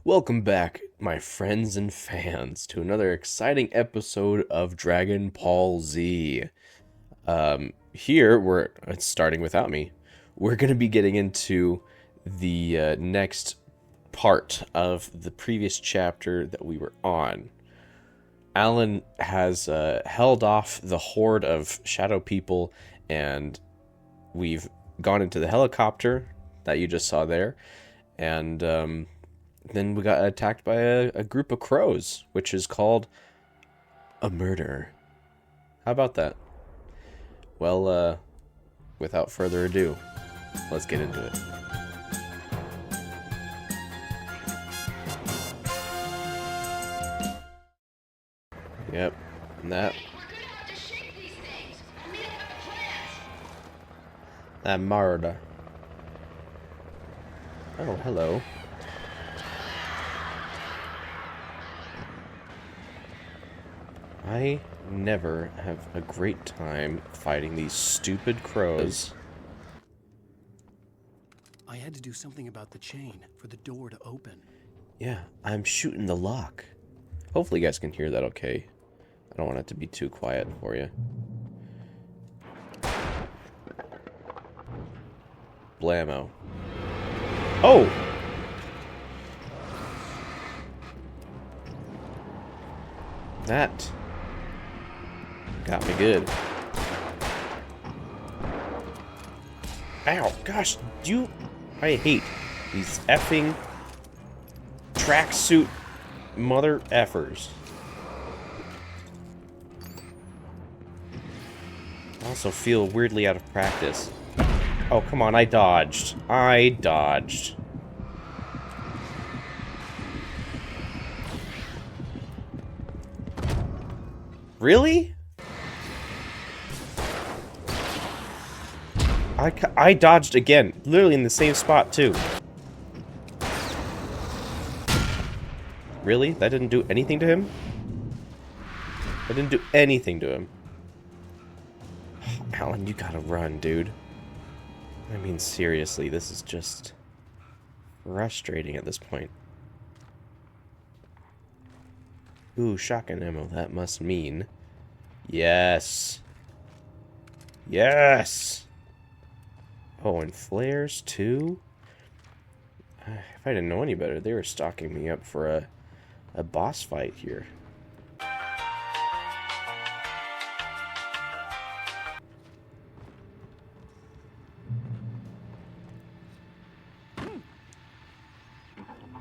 Welcome back, my friends and fans, to another exciting episode of Dragon Ball Z. Here, it's starting without me. We're going to be getting into the next part of the previous chapter that we were on. Alan has held off the horde of shadow people, and we've gone into the helicopter that you just saw there, and then we got attacked by a group of crows, which is called a murder. How about that? Well, without further ado, let's get into it. Yep, and that murder. Oh, hello. I never have a great time fighting these stupid crows. I had to do something about the chain for the door to open. Yeah, I'm shooting the lock. Hopefully you guys can hear that okay. I don't want it to be too quiet for you. Blammo. Oh! That got me good. Ow, gosh, I hate these effing tracksuit mother effers. I also feel weirdly out of practice. Oh, come on, I dodged. Really? I dodged again, literally in the same spot too. Really? That didn't do anything to him? That didn't do anything to him. Alan, you gotta run, dude. I mean, seriously, this is just frustrating at this point. Ooh, shotgun ammo. That must mean... Yes! Yes! Oh, and flares, too? If I didn't know any better, they were stocking me up for a boss fight here.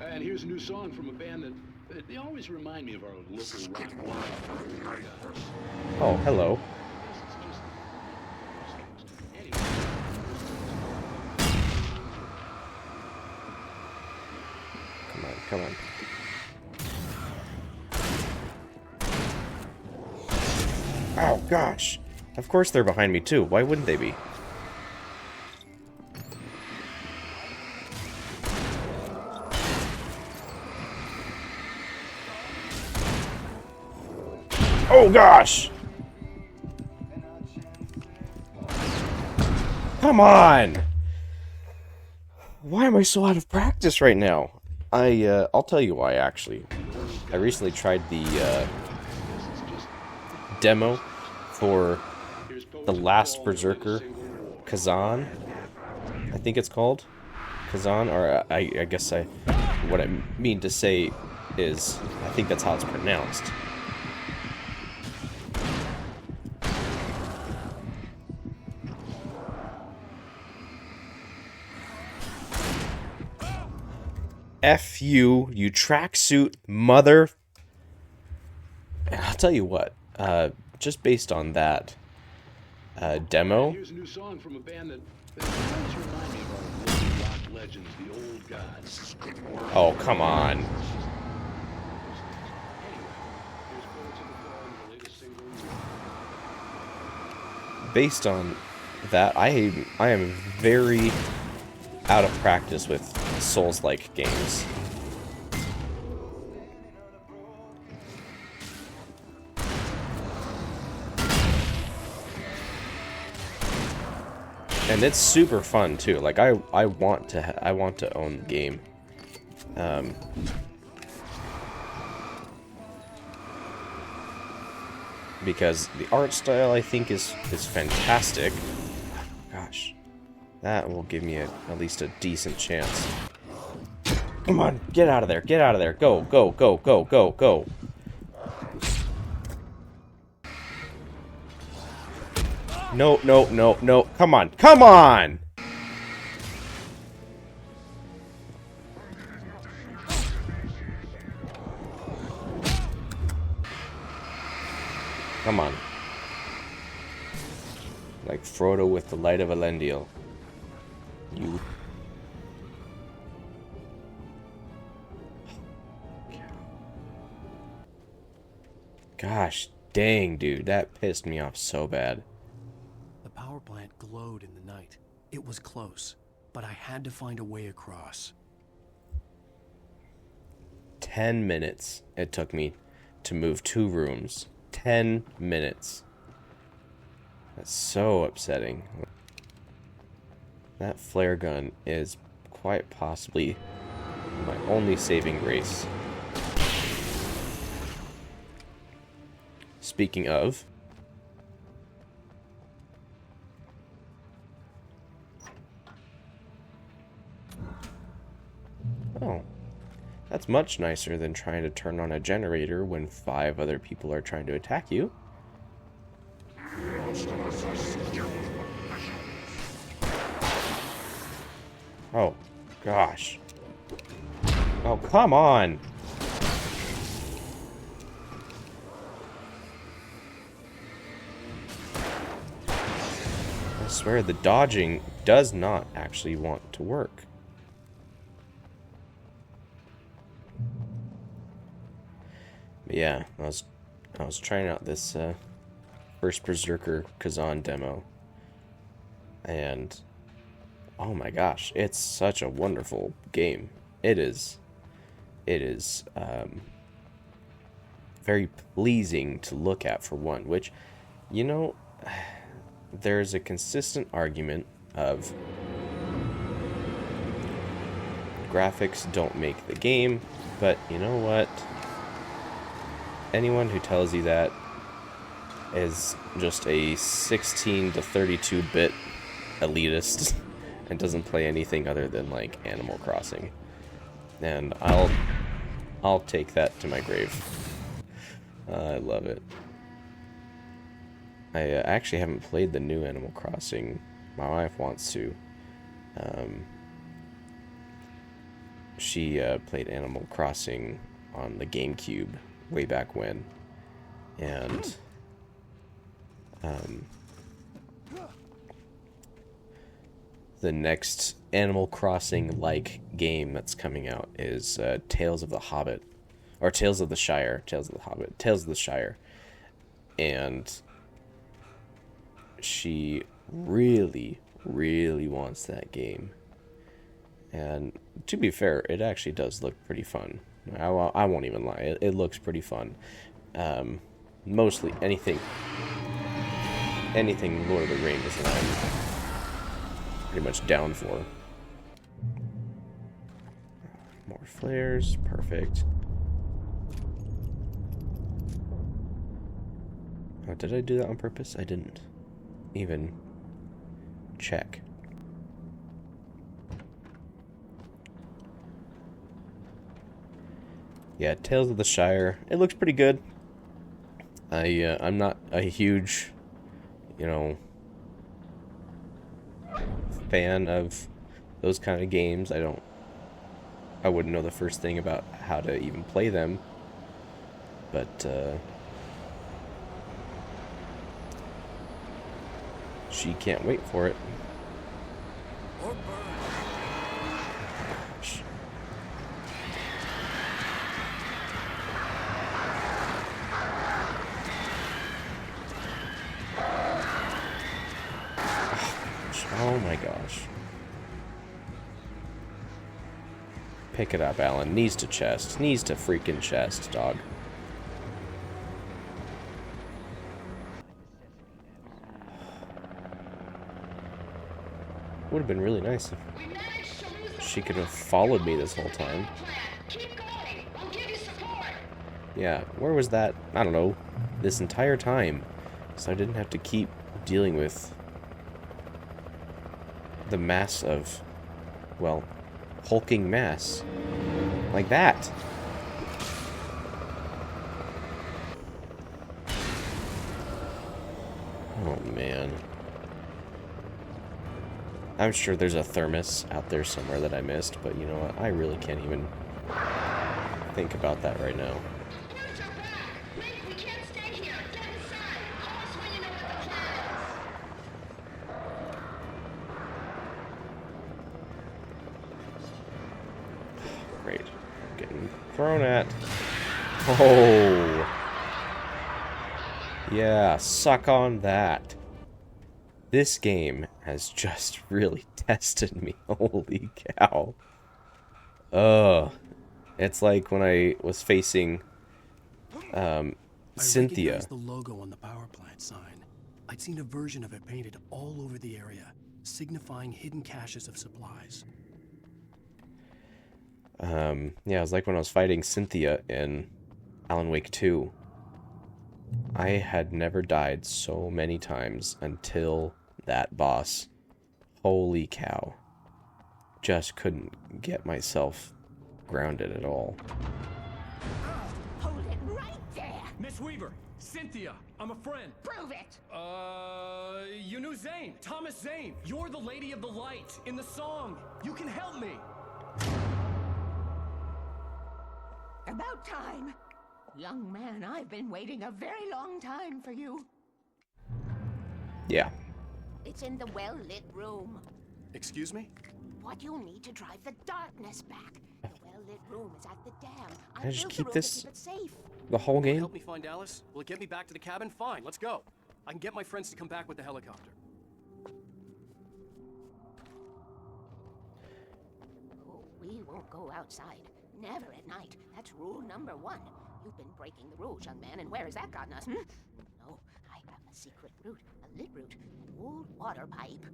And here's a new song from a band that they always remind me of our local rock. Oh, hello. Come on. Oh, gosh. Of course they're behind me, too. Why wouldn't they be? Oh, gosh! Come on! Why am I so out of practice right now? I'll tell you why, actually. I recently tried the, demo for the last Berserker, Kazan, I think it's called. Kazan, or I guess what I mean to say is, I think that's how it's pronounced. F you, you tracksuit mother. And I'll tell you what, just based on that demo. Here's a new song from a band that always remind me of our local rock legends, the old gods. Oh, come on. Based on that, I am very out of practice with Souls-like games. And it's super fun too. Like I want to own the game. Because the art style I think is fantastic. Gosh, that will give me at least a decent chance. Come on, get out of there! Get out of there! Go! Go! Go! Go! Go! Go! No! No! No! No! Come on! Come on! Come on. Like Frodo with the light of Elendil. You. Gosh dang, dude. That pissed me off so bad. The power plant glowed in the night. It was close, but I had to find a way across. 10 minutes it took me to move 2 rooms. 10 minutes. That's so upsetting. That flare gun is quite possibly my only saving grace. Speaking of, oh, that's much nicer than trying to turn on a generator when 5 other people are trying to attack you. Oh, gosh. Oh, come on! I swear the dodging does not actually want to work. But yeah, I was trying out this first Berserker Kazan demo, and oh my gosh, it's such a wonderful game. It is very pleasing to look at for one, which, you know, there's a consistent argument of graphics don't make the game, but you know what? Anyone who tells you that is just a 16 to 32-bit elitist and doesn't play anything other than like Animal Crossing. And I'll take that to my grave. I love it. I actually haven't played the new Animal Crossing. My wife wants to. She played Animal Crossing on the GameCube way back when, and the next Animal Crossing-like game that's coming out is Tales of the Hobbit, or Tales of the Shire, Tales of the Hobbit, Tales of the Shire, and she really, really wants that game. And to be fair, it actually does look pretty fun. I won't even lie, it looks pretty fun. Mostly anything Lord of the Rings that I'm pretty much down for. More flares, perfect. Oh, did I do that on purpose? I didn't even check. Yeah, Tales of the Shire. It looks pretty good. I'm not a huge, fan of those kind of games. I wouldn't know the first thing about how to even play them. But she can't wait for it. Gosh. Oh my gosh. Pick it up, Alan. Knees to chest. Knees to freaking chest, dog. would have been really nice if she could have followed me this whole time. Yeah, where was that? I don't know. This entire time. So I didn't have to keep dealing with the mass of, well, hulking mass. Like that. Oh, man. I'm sure there's a thermos out there somewhere that I missed, but you know what? I really can't even think about that right now. Great. Getting thrown at. Oh. Yeah, suck on that. This game has just really tested me. Holy cow. It's like when I was facing I Cynthia. recognized the logo on the power plant sign. I'd seen a version of it painted all over the area, signifying hidden caches of supplies. Yeah, it was like when I was fighting Cynthia in Alan Wake 2. I had never died so many times until that boss. Holy cow. Just couldn't get myself grounded at all. Hold it right there! Miss Weaver! Cynthia! I'm a friend! Prove it! You knew Zane! Thomas Zane! You're the Lady of the Light in the song! You can help me! About time! Young man, I've been waiting a very long time for you. Yeah. It's in the well-lit room. Excuse me? What you'll need to drive the darkness back. The well-lit room is at the dam. Can I just built the keep room this to keep it safe. the whole game? Help me find Alice? Will it get me back to the cabin? Fine, let's go. I can get my friends to come back with the helicopter. Oh, we won't go outside. Never at night. That's rule number 1. You've been breaking the rules, young man, and where has that gotten us, No, I have a secret route, a lit route, an old water pipe.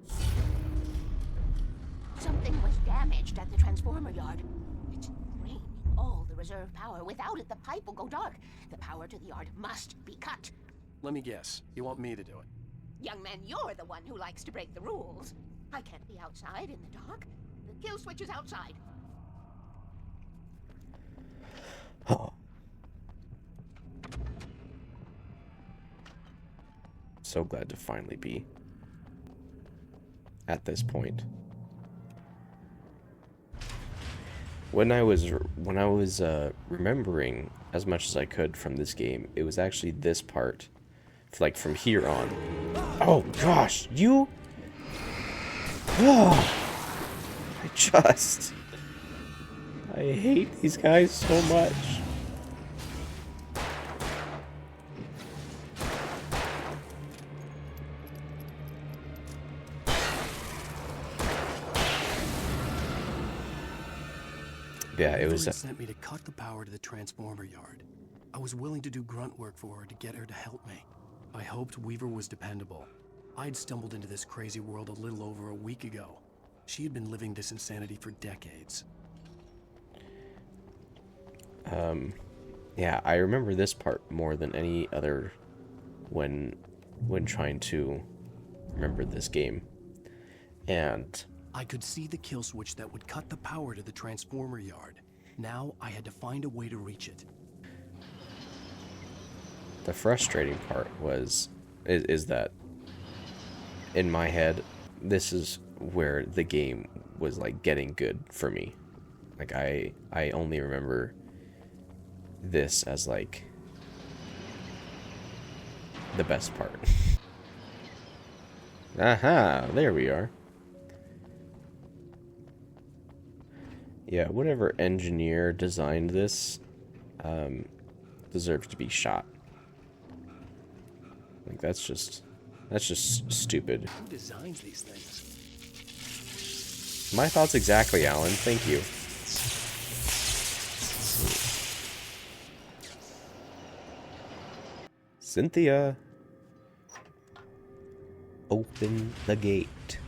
Something was damaged at the transformer yard. It's draining all the reserve power. Without it, the pipe will go dark. The power to the yard must be cut. Let me guess. You want me to do it? Young man, you're the one who likes to break the rules. I can't be outside in the dark. The kill switch is outside. Oh. So glad to finally be at this point. When I was remembering as much as I could from this game, it was actually this part, like from here on. Oh gosh, you! Oh, I hate these guys so much. Yeah, it was. Sent me to cut the power to the transformer yard. I was willing to do grunt work for her to get her to help me. I hoped Weaver was dependable. I'd stumbled into this crazy world a little over a week ago. She had been living this insanity for decades. Yeah, I remember this part more than any other when trying to remember this game. And I could see the kill switch that would cut the power to the transformer yard. Now I had to find a way to reach it. the frustrating part is that in my head, this is where the game was like getting good for me. Like I only remember this as like the best part. Aha, there we are. Yeah, whatever engineer designed this deserves to be shot. Like that's just stupid. Who designs these things? My thoughts exactly, Alan. Thank you. Cynthia, open the gate.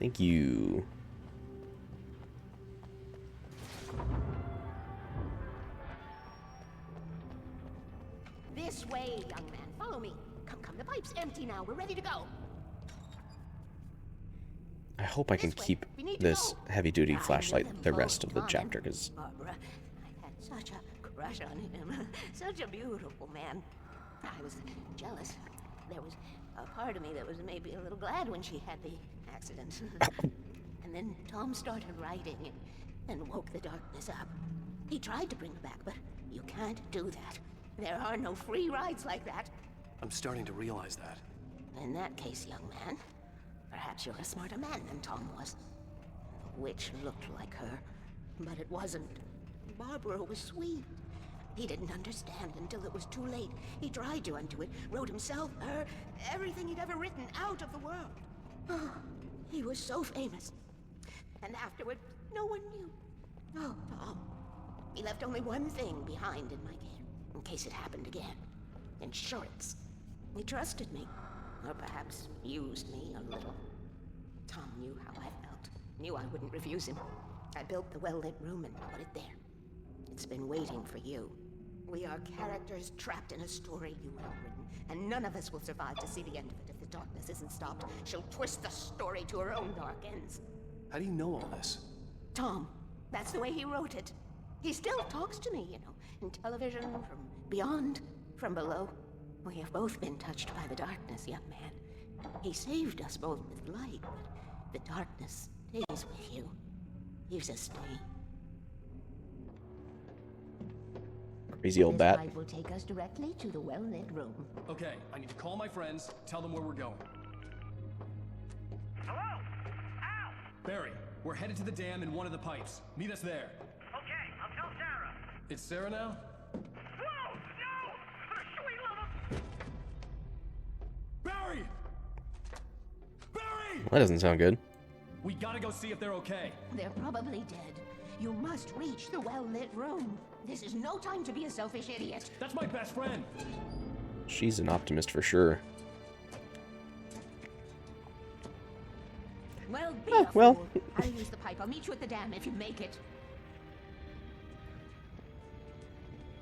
Thank you. This way, young man. Follow me. Come, the pipe's empty now. We're ready to go. I hope I can keep this heavy-duty flashlight the rest of the chapter, because... Barbara, I had such a crush on him. Such a beautiful man. I was jealous. There was a part of me that was maybe a little glad when she had the accident. And then Tom started writing and woke the darkness up. He tried to bring her back, but you can't do that. There are no free rides like that. I'm starting to realize that. In that case, young man, perhaps you're a smarter man than Tom was. The witch looked like her, but it wasn't. Barbara was sweet. He didn't understand until it was too late. He tried to undo it, wrote himself, her, everything he'd ever written out of the world. Oh, he was so famous. And afterward, no one knew. Oh, Tom. He left only one thing behind in my care, in case it happened again. Insurance. He trusted me. Or perhaps used me a little. Tom knew how I felt. Knew I wouldn't refuse him. I built the well-lit room and put it there. It's been waiting for you. We are characters trapped in a story you have written, and none of us will survive to see the end of it if the darkness isn't stopped. She'll twist the story to her own dark ends. How do you know all this? Tom, that's the way he wrote it. He still talks to me, in television, from beyond, from below. We have both been touched by the darkness, young man. He saved us both with light, but the darkness stays with you. Leaves a stain. Crazy old bat. This pipe will take us directly to the well-lit room. Okay, I need to call my friends, tell them where we're going. Hello? Al! Barry, we're headed to the dam in one of the pipes. Meet us there. Okay, I'll tell Sarah. It's Sarah now? Whoa! No! For sweet love of... Barry! Barry! That doesn't sound good. We gotta go see if they're okay. They're probably dead. You must reach the well-lit room. This is no time to be a selfish idiot. That's my best friend. She's an optimist for sure. Well, be Oh, a well. fool. I'll use the pipe. I'll meet you at the dam if you make it.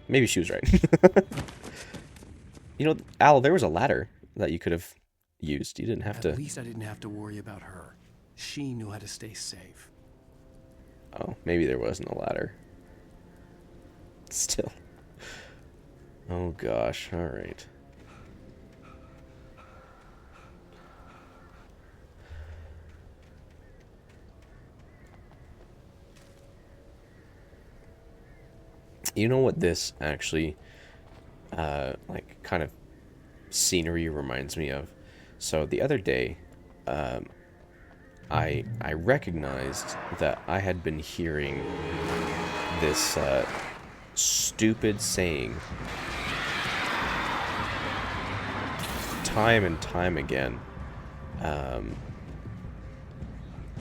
Maybe she was right. Al, there was a ladder that you could have used. You didn't have to... At least I didn't have to worry about her. She knew how to stay safe. Oh, maybe there wasn't a ladder. Still. Oh gosh, alright. You know what this actually, kind of scenery reminds me of? So the other day, I recognized that I had been hearing this stupid saying time and time again.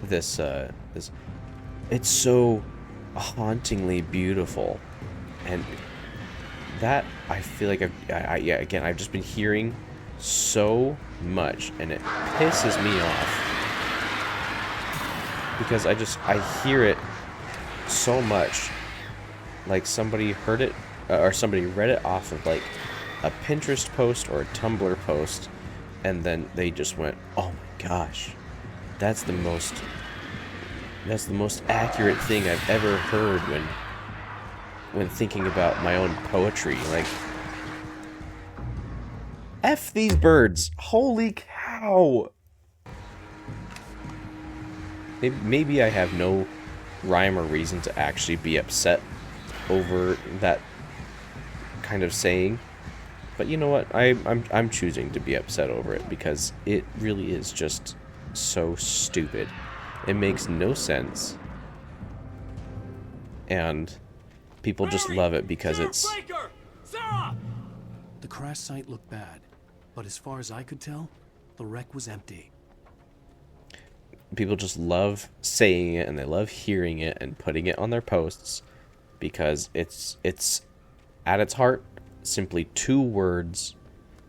This it's so hauntingly beautiful, and that I feel like I've just been hearing so much, and it pisses me off. Because I hear it so much, like somebody heard it, or somebody read it off of like a Pinterest post or a Tumblr post, and then they just went, "Oh my gosh, that's the most accurate thing I've ever heard when thinking about my own poetry." Like, F these birds! Holy cow! Maybe I have no rhyme or reason to actually be upset over that kind of saying, but you know what? I'm choosing to be upset over it because it really is just so stupid. It makes no sense, and people just love it because it's... Sarah! The crash site looked bad, but as far as I could tell, the wreck was empty. People just love saying it, and they love hearing it and putting it on their posts because it's at its heart simply two words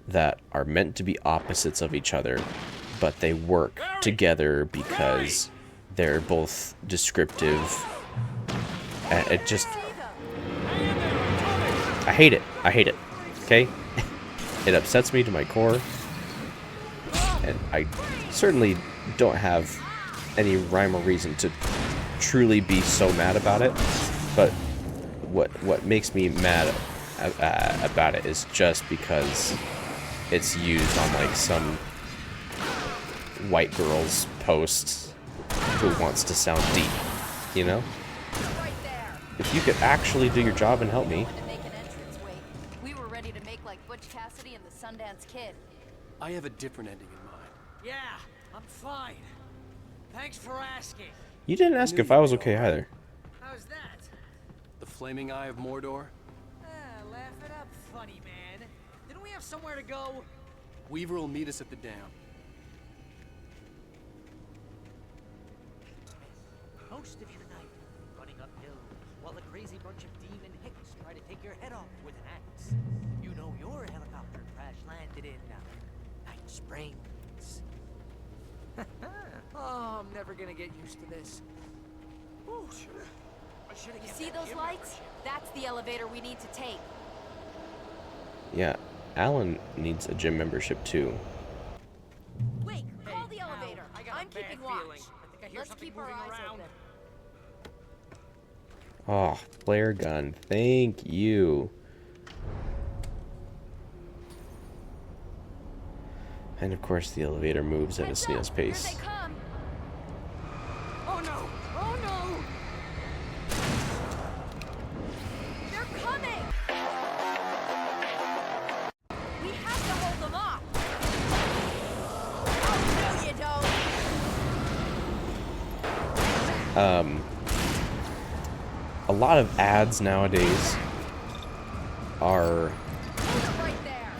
that are meant to be opposites of each other, but they work together because they're both descriptive. It just... I hate it. I hate it. Okay? It upsets me to my core. And I certainly don't have any rhyme or reason to truly be so mad about it. But what makes me mad about it is just because it's used on like some white girl's post who wants to sound deep, you know? If you could actually do your job and help me. We were ready to make like Butch Cassidy and the Sundance Kid. I have a different ending in mind. Yeah, I'm fine. Thanks for asking. You didn't ask if I was okay either. How's that? The Flaming Eye of Mordor? Laugh it up, funny man. Didn't we have somewhere to go? Weaver will meet us at the dam. Most of your night running uphill while a crazy bunch of demon hicks try to take your head off with an axe. You know your helicopter crash landed in Night Springs. Oh, I'm never gonna get used to this. Oh, I should have. You see those lights? That's the elevator we need to take. Yeah, Alan needs a gym membership too. Wait, call the elevator. I got a I'm bad keeping watch. feeling. I think I hear Let's something keep our moving eyes around. open. Oh, flare gun. Thank you. And of course the elevator moves at a Heads snail's up, pace. Here they come. Oh no! Oh no! They're coming. We have to hold them off. Oh, no, you don't. A lot of ads nowadays are Hold it right there.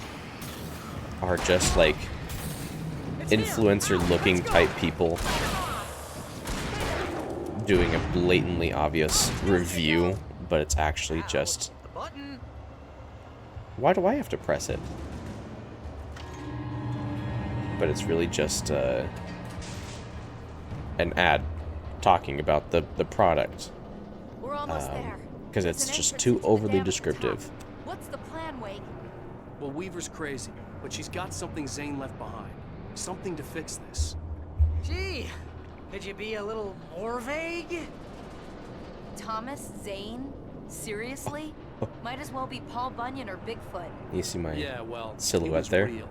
just like influencer looking type people doing a blatantly obvious review, but it's actually just, The button. why do I have to press it? But it's really just an ad talking about the product. We're almost there. Because There's it's an just entrance too into the overly dam at the descriptive. top. What's the plan, Wake? Well, Weaver's crazy, but she's got something Zane left behind. Something to fix this. Gee, could you be a little more vague? Thomas Zane? Seriously? Might as well be Paul Bunyan or Bigfoot. You see my Yeah, well, he silhouette was there? real.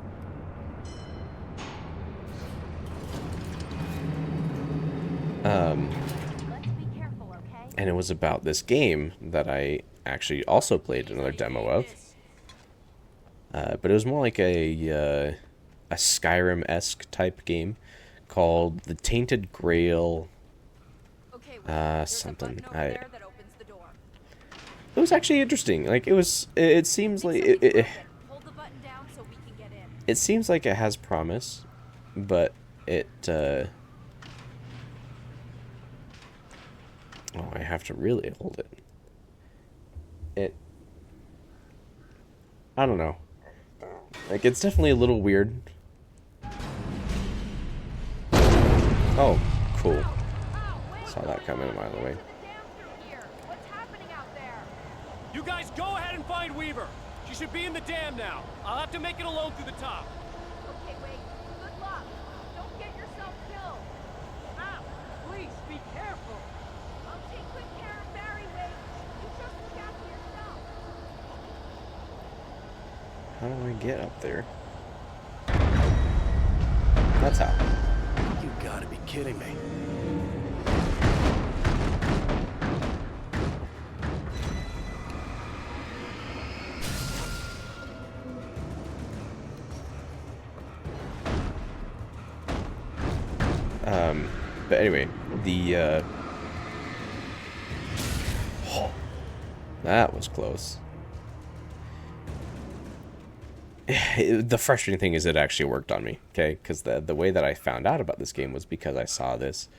Let's be careful, okay? And it was about this game that I actually also played another demo of. But it was more like a Skyrim-esque type game called The Tainted Grail. Okay, Wake, there's something. a button over there that opens the door. It was actually interesting. Like it seems like Think something's broken. Hold the button down so we can get in. it seems like it has promise, but it oh, I have to really hold it. I don't know. Like, it's definitely a little weird. Oh, cool. Saw that coming a mile away. What's happening out there? You guys go ahead and find Weaver. She should be in the dam now. I'll have to make it alone through the top. Okay, Wake. Good luck. Don't get yourself killed. Ow! Please be careful. I'll take good care of Barry, Wake. You just look after yourself. How do I get up there? That's how. You gotta be kidding me. But anyway, that was close. The frustrating thing is it actually worked on me, okay? Because the way that I found out about this game was because I saw this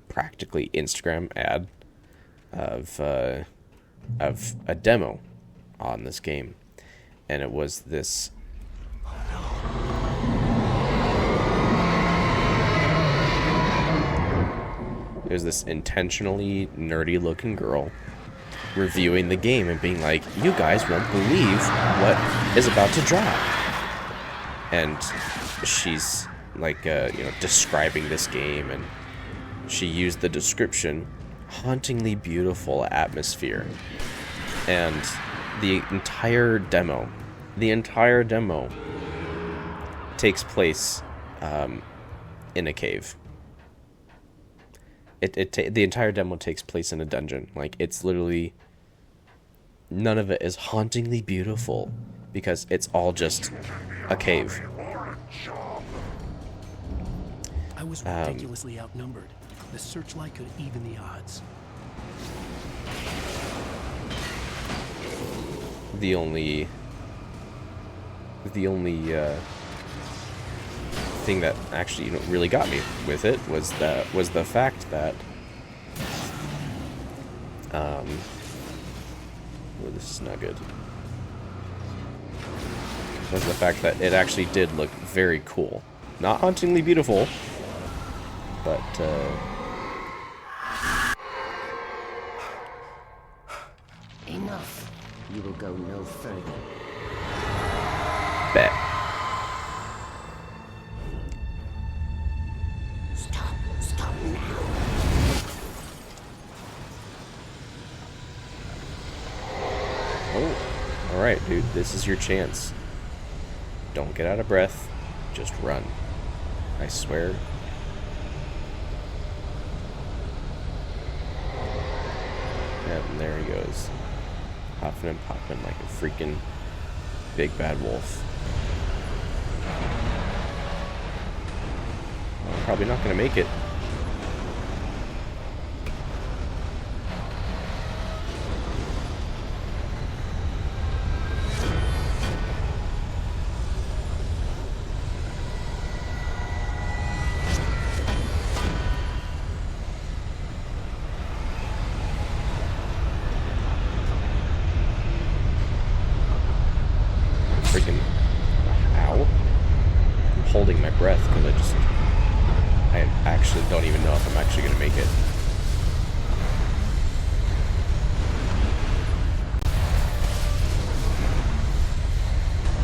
practically Instagram ad of a demo on this game, and it was this. There's this intentionally nerdy looking girl reviewing the game and being like, you guys won't believe what is about to drop. And she's like, describing this game, and she used the description, hauntingly beautiful atmosphere. And the entire demo takes place in a cave. The entire demo takes place in a dungeon. Like, it's literally, none of it is hauntingly beautiful because it's all just a cave. I was ridiculously outnumbered. The searchlight could even the odds. The only thing that actually really got me with it was the fact that well, this is not good. Was the fact that it actually did look very cool, not hauntingly beautiful, but Enough. You will go no further. bet. Stop now. Oh, all right, dude. This is your chance. Don't get out of breath. Just run. I swear. Yep, and there he goes. Huffing and popping like a freaking big bad wolf. I'm probably not gonna make it. Freaking ow. I'm holding my breath because I actually don't even know if I'm actually gonna make it.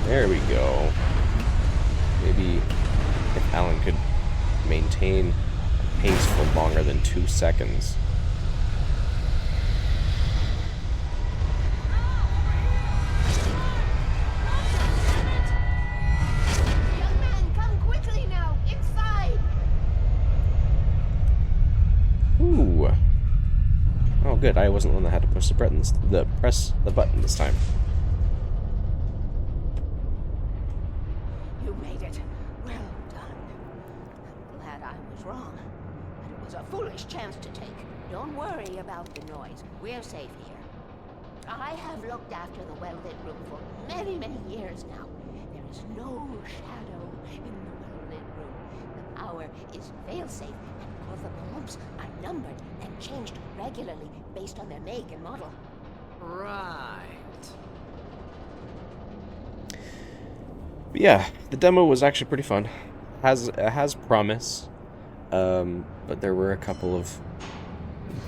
There we go. Maybe if Alan could maintain pace for longer than 2 seconds. Young man, come quickly now. Inside. Ooh. Oh, good. I wasn't the one that had to push press the button this time. You made it. Well done. I'm glad I was wrong. But it was a foolish chance to take. Don't worry about the noise. We're safe here. I have looked after the well-lit room for many, many years now. There is no shadow in the well-lit room. The power is fail-safe, and all the pumps are numbered and changed regularly based on their make and model. Right. But yeah, the demo was actually pretty fun. It has promise, but there were a couple of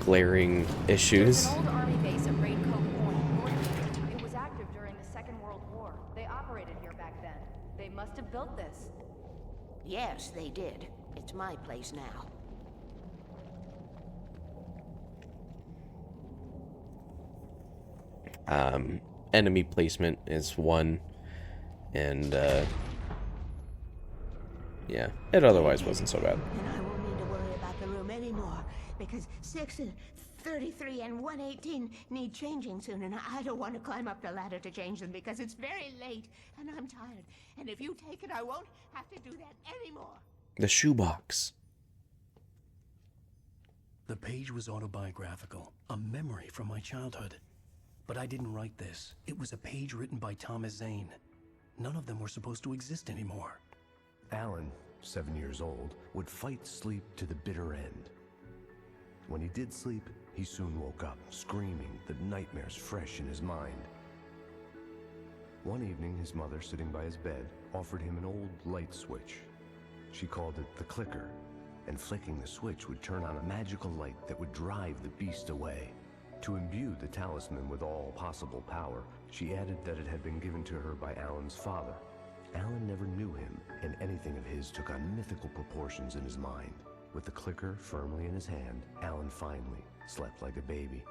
glaring issues. There's an old army base at Raincoat Point, North. It was active during the Second World War. They operated here back then. They must have built this. Yes, they did. It's my place now. Enemy placement is one, and yeah, it otherwise wasn't so bad. And I won't need to worry about the room anymore, because 6 and 33 and 118 need changing soon, and I don't want to climb up the ladder to change them because it's very late, and I'm tired. And if you take it, I won't have to do that anymore. The shoebox. The page was autobiographical, a memory from my childhood. But I didn't write this. It was a page written by Thomas Zane. None of them were supposed to exist anymore. Alan, 7 years old, would fight sleep to the bitter end. When he did sleep, he soon woke up, screaming, the nightmares fresh in his mind. One evening, his mother, sitting by his bed, offered him an old light switch. She called it the clicker, and flicking the switch would turn on a magical light that would drive the beast away. To imbue the talisman with all possible power, she added that it had been given to her by Alan's father. Alan never knew him, and anything of his took on mythical proportions in his mind. With the clicker firmly in his hand, Alan finally slept like a baby.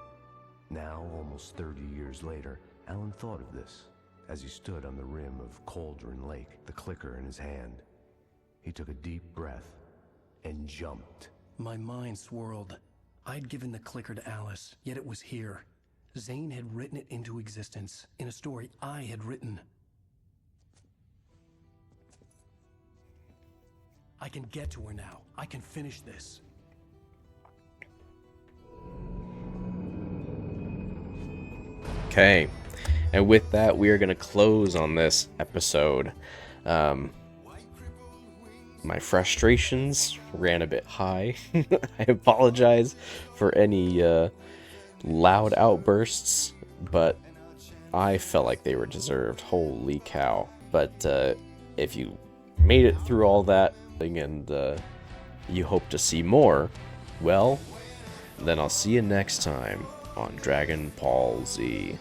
Now, almost 30 years later, Alan thought of this as he stood on the rim of Cauldron Lake, the clicker in his hand. He took a deep breath and jumped. My mind swirled. I'd given the clicker to Alice, yet it was here. Zane had written it into existence in a story I had written. I can get to her now. I can finish this. Okay, and with that, we are going to close on this episode. My frustrations ran a bit high. I apologize for any loud outbursts, but I felt like they were deserved. Holy cow. But if you made it through all that and you hope to see more, well, then I'll see you next time on Dragon Ball Z.